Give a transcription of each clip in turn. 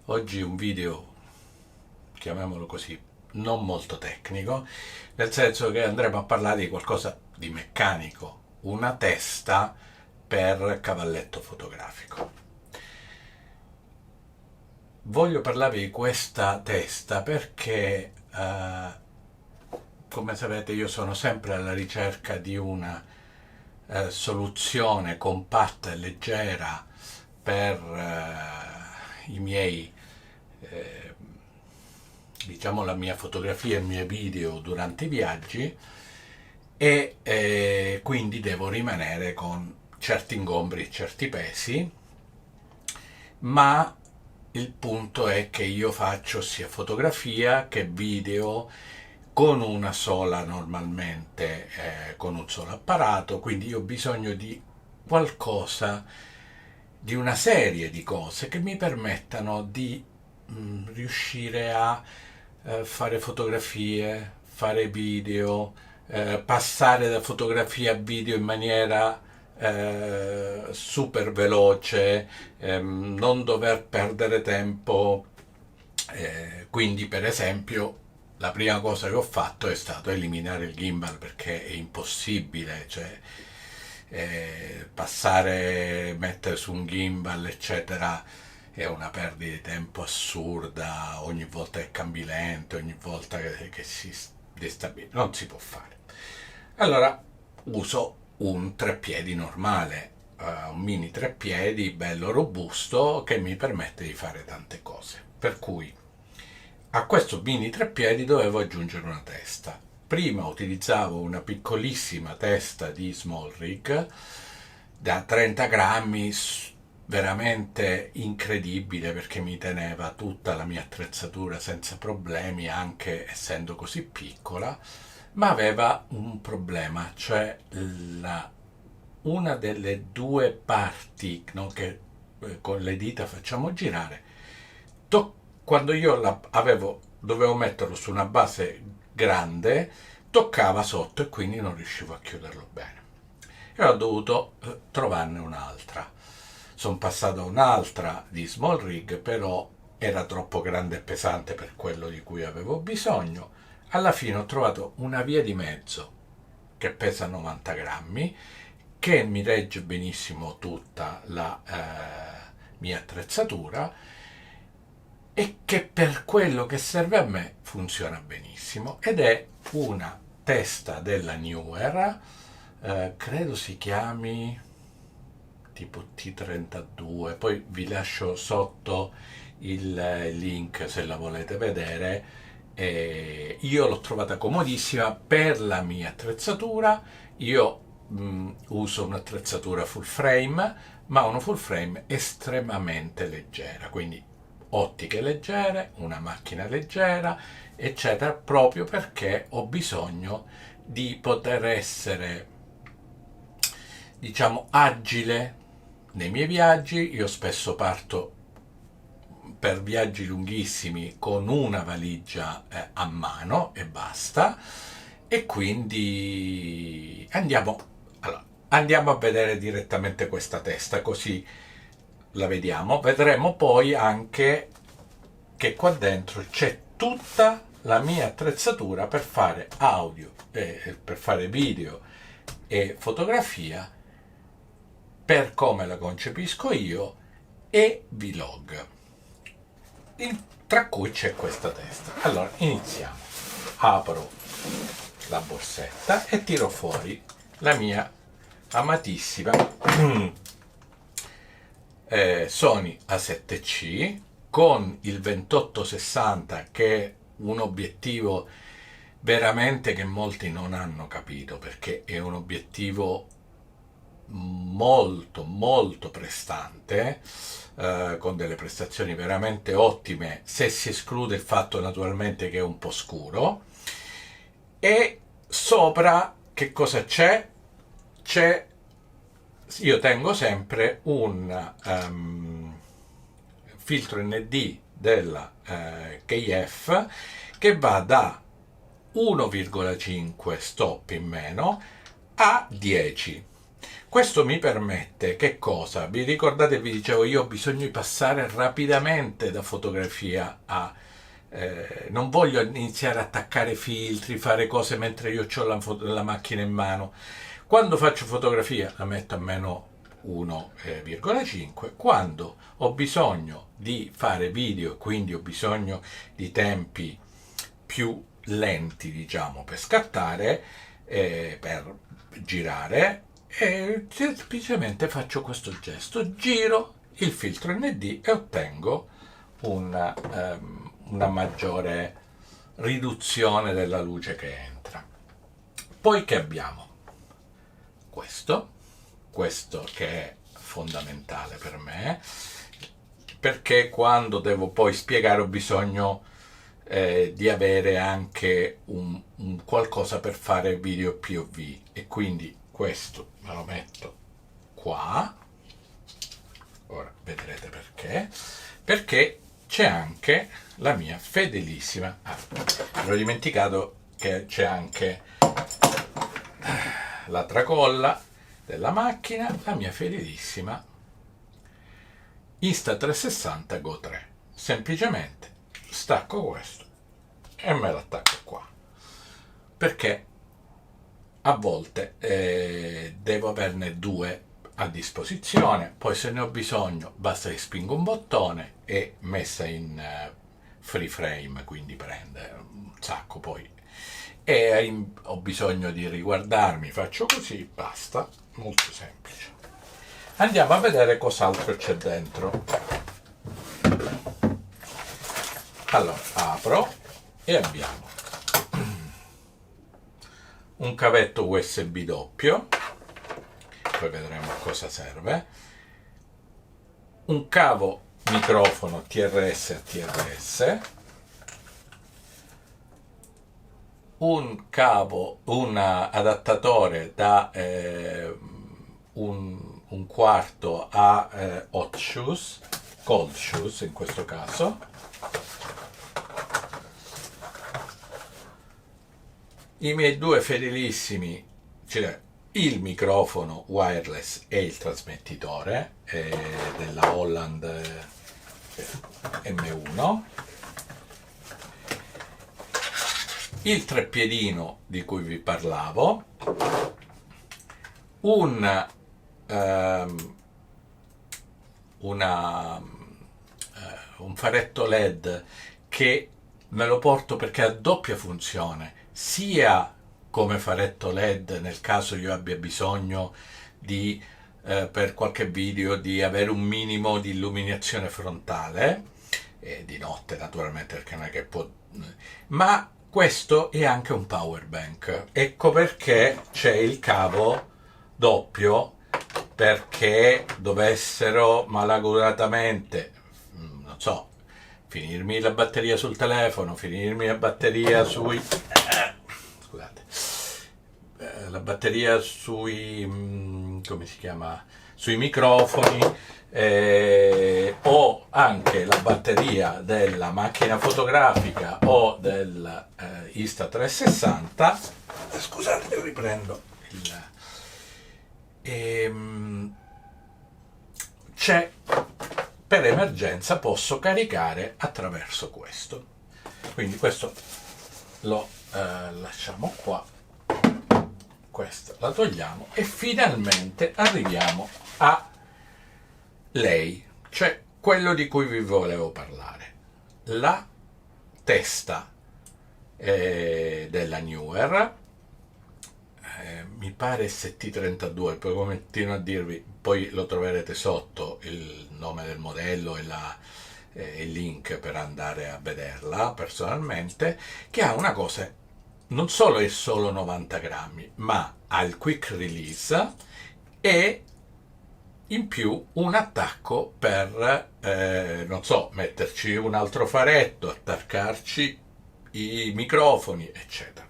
Oggi un video, chiamiamolo così, non molto tecnico, nel senso che andremo a parlare di qualcosa di meccanico, una testa per cavalletto fotografico. Voglio parlarvi di questa testa perché, come sapete, io sono sempre alla ricerca di una soluzione compatta e leggera per i miei, eh, diciamo, la mia fotografia e i miei video durante i viaggi e quindi devo rimanere con certi ingombri e certi pesi, ma il punto è che io faccio sia fotografia che video con una sola normalmente, con un solo apparato, quindi io ho bisogno di qualcosa, di una serie di cose che mi permettano di riuscire a fare fotografie, fare video, passare da fotografia a video in maniera super veloce, non dover perdere tempo. Quindi, per esempio, la prima cosa che ho fatto è stato eliminare il gimbal perché è impossibile, cioè passare, mettere su un gimbal, eccetera, è una perdita di tempo assurda, ogni volta che cambi lente, ogni volta che si destabilizza, non si può fare. Allora uso un treppiedi normale, un mini treppiedi bello robusto che mi permette di fare tante cose. Per cui a questo mini treppiedi dovevo aggiungere una testa. Prima utilizzavo una piccolissima testa di small rig da 30 grammi, veramente incredibile perché mi teneva tutta la mia attrezzatura senza problemi, anche essendo così piccola, ma aveva un problema, cioè una delle due parti, no, che con le dita facciamo girare, quando io dovevo metterlo su una base grande, toccava sotto e quindi non riuscivo a chiuderlo bene. E ho dovuto trovarne un'altra. Sono passato a un'altra di small rig, però era troppo grande e pesante per quello di cui avevo bisogno. Alla fine ho trovato una via di mezzo che pesa 90 grammi, che mi regge benissimo tutta la mia attrezzatura e che per quello che serve a me funziona benissimo, ed è una testa della Neewer, credo si chiami tipo T32, poi vi lascio sotto il link se la volete vedere. Io l'ho trovata comodissima per la mia attrezzatura. Io uso un'attrezzatura full frame, ma una full frame estremamente leggera, quindi ottiche leggere, una macchina leggera, eccetera, proprio perché ho bisogno di poter essere, diciamo, agile nei miei viaggi. Io spesso parto per viaggi lunghissimi con una valigia a mano e basta, e quindi andiamo a vedere direttamente questa testa, così la vediamo. Vedremo poi anche che qua dentro c'è tutta la mia attrezzatura per fare audio, per fare video e fotografia, per come la concepisco io, e vlog, tra cui c'è questa testa. Allora iniziamo. Apro la borsetta e tiro fuori la mia amatissima Sony A7C con il 28-60, che è un obiettivo veramente che molti non hanno capito, perché è un obiettivo molto molto prestante, con delle prestazioni veramente ottime, se si esclude il fatto naturalmente che è un po' scuro. E sopra che cosa c'è? Io tengo sempre un filtro ND della KF che va da 1,5 stop in meno a 10. Questo mi permette, che cosa? Vi ricordate, vi dicevo, io ho bisogno di passare rapidamente da fotografia a... non voglio iniziare a attaccare filtri, fare cose mentre io ho la macchina in mano. Quando faccio fotografia la metto a meno 1,5. Quando ho bisogno di fare video, quindi ho bisogno di tempi più lenti, diciamo, per scattare, per girare, e semplicemente faccio questo gesto, giro il filtro ND e ottengo una maggiore riduzione della luce che entra. Poi che abbiamo? Questo che è fondamentale per me, perché quando devo poi spiegare ho bisogno di avere anche un qualcosa per fare video POV, e quindi questo me lo metto qua. Ora vedrete perché c'è anche la mia fedelissima, mi ero dimenticato che c'è anche la tracolla della macchina, la mia fedelissima Insta360 Go 3. Semplicemente stacco questo e me lo attacco qua, perché a volte devo averne due a disposizione, poi se ne ho bisogno basta che spingo un bottone e messa in free frame, quindi prende un sacco, poi e ho bisogno di riguardarmi, faccio così, basta, molto semplice. Andiamo a vedere cos'altro c'è dentro. Allora apro e abbiamo un cavetto USB doppio, poi vedremo a cosa serve, un cavo microfono TRS a TRS, un adattatore da un quarto a hot shoes, cold shoes in questo caso, i miei due fedelissimi, cioè il microfono wireless e il trasmettitore della Holland M1, il treppiedino di cui vi parlavo, un faretto LED che me lo porto perché ha doppia funzione, sia come faretto LED nel caso io abbia bisogno di per qualche video di avere un minimo di illuminazione frontale, di notte naturalmente, perché non è che può, ma questo è anche un power bank. Ecco perché c'è il cavo doppio, perché dovessero malauguratamente, non so, finirmi la batteria sul telefono, finirmi la batteria sui scusate, la batteria sui come si chiama, sui microfoni, o anche la batteria della macchina fotografica o del Insta360. Scusate, io riprendo c'è, per emergenza posso caricare attraverso questo, quindi questo lo lasciamo qua, questa la togliamo e finalmente arriviamo a lei, cioè quello di cui vi volevo parlare, la testa della Neewer, mi pare ST32, poi come continuo a dirvi, poi lo troverete sotto il nome del modello e il link per andare a vederla personalmente, che ha una cosa, non solo è solo 90 grammi, ma ha il quick release e in più un attacco per, non so, metterci un altro faretto, attaccarci i microfoni, eccetera.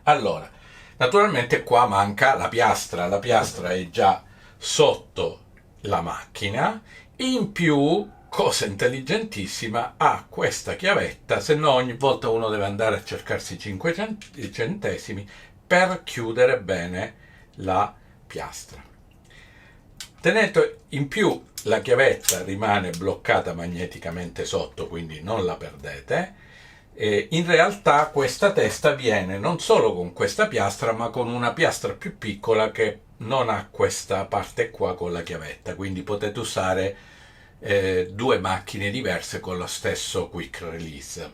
Allora, naturalmente qua manca la piastra è già sotto la macchina, in più, cosa intelligentissima, ha questa chiavetta, se no ogni volta uno deve andare a cercarsi 5 centesimi per chiudere bene la piastra. Tenete in più, la chiavetta rimane bloccata magneticamente sotto, quindi non la perdete. In realtà questa testa viene non solo con questa piastra, ma con una piastra più piccola che non ha questa parte qua con la chiavetta, quindi potete usare due macchine diverse con lo stesso quick release.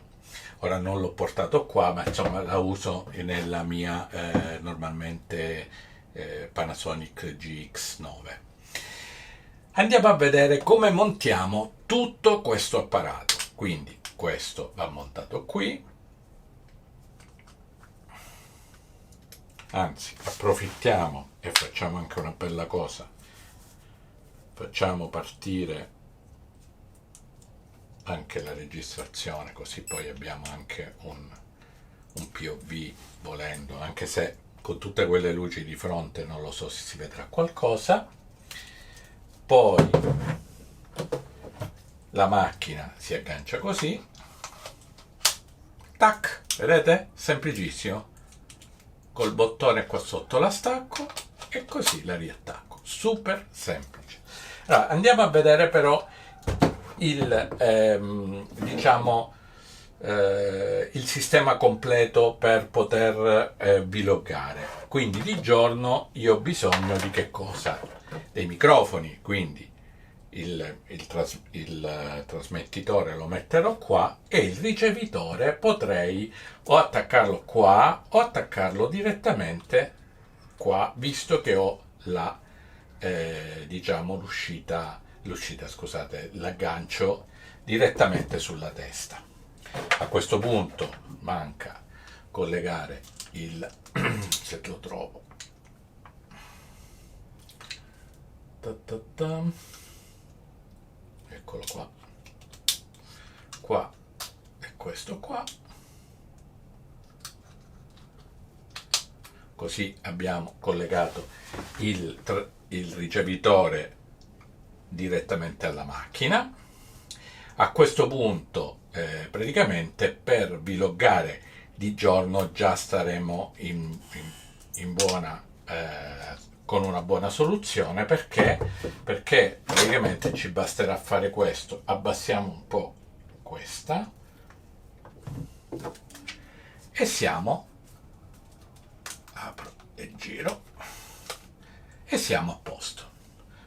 Ora non l'ho portato qua, ma insomma la uso nella mia normalmente Panasonic GX9. Andiamo a vedere come montiamo tutto questo apparato. Quindi questo va montato qui, anzi approfittiamo e facciamo anche una bella cosa, facciamo partire anche la registrazione, così poi abbiamo anche un POV volendo, anche se con tutte quelle luci di fronte non lo so se si vedrà qualcosa. Poi la macchina si aggancia così, tac, vedete? Semplicissimo, col bottone qua sotto la stacco e così la riattacco, super semplice. Allora, andiamo a vedere però il sistema completo per poter vloggare. Quindi di giorno io ho bisogno di che cosa? Dei microfoni, quindi il trasmettitore lo metterò qua e il ricevitore potrei o attaccarlo qua o attaccarlo direttamente qua, visto che ho la l'uscita, scusate, l'aggancio direttamente sulla testa. A questo punto manca collegare il se lo trovo, eccolo qua e questo qua, così abbiamo collegato il ricevitore direttamente alla macchina. A questo punto praticamente per vloggare di giorno già staremo in buona con una buona soluzione, perché praticamente ci basterà fare questo: abbassiamo un po' questa e apro e giro e siamo a posto.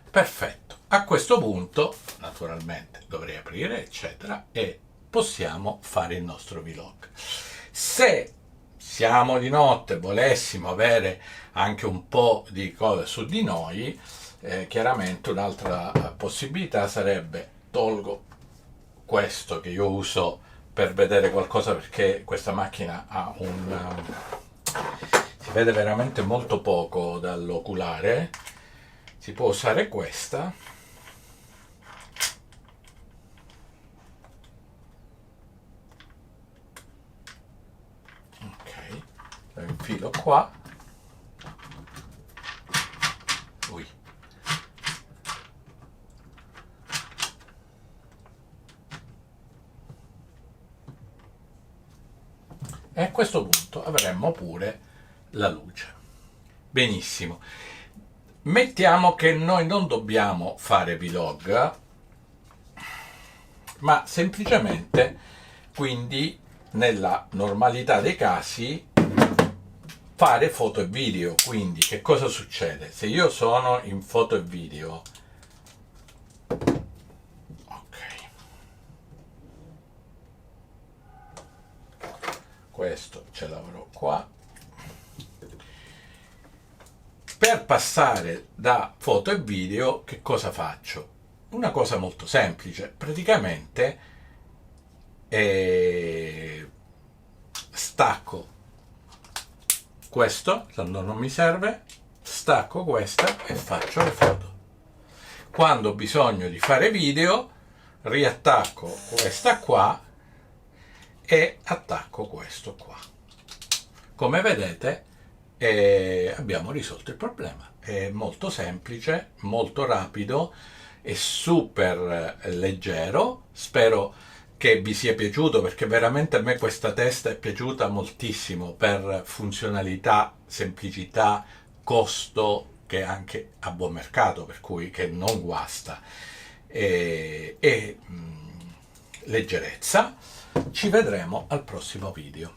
Perfetto. A questo punto naturalmente dovrei aprire eccetera e possiamo fare il nostro vlog. Se siamo di notte e volessimo avere anche un po' di cose su di noi, chiaramente un'altra possibilità sarebbe: tolgo questo che io uso per vedere qualcosa, perché questa macchina ha si vede veramente molto poco dall'oculare. Si può usare questa, ok, lo infilo qua. E a questo punto avremmo pure la luce. Benissimo. Mettiamo che noi non dobbiamo fare vlog, ma semplicemente, quindi nella normalità dei casi, fare foto e video. Quindi che cosa succede? Se io sono in foto e video, questo ce l'avrò qua. Per passare da foto e video, che cosa faccio? Una cosa molto semplice, praticamente stacco questo, quando non mi serve, stacco questa e faccio le foto. Quando ho bisogno di fare video, riattacco questa qua e attacco questo qua. Come vedete abbiamo risolto il problema. È molto semplice, molto rapido e super leggero. Spero che vi sia piaciuto, perché veramente a me questa testa è piaciuta moltissimo per funzionalità, semplicità, costo che è anche a buon mercato, per cui che non guasta, leggerezza. Ci vedremo al prossimo video.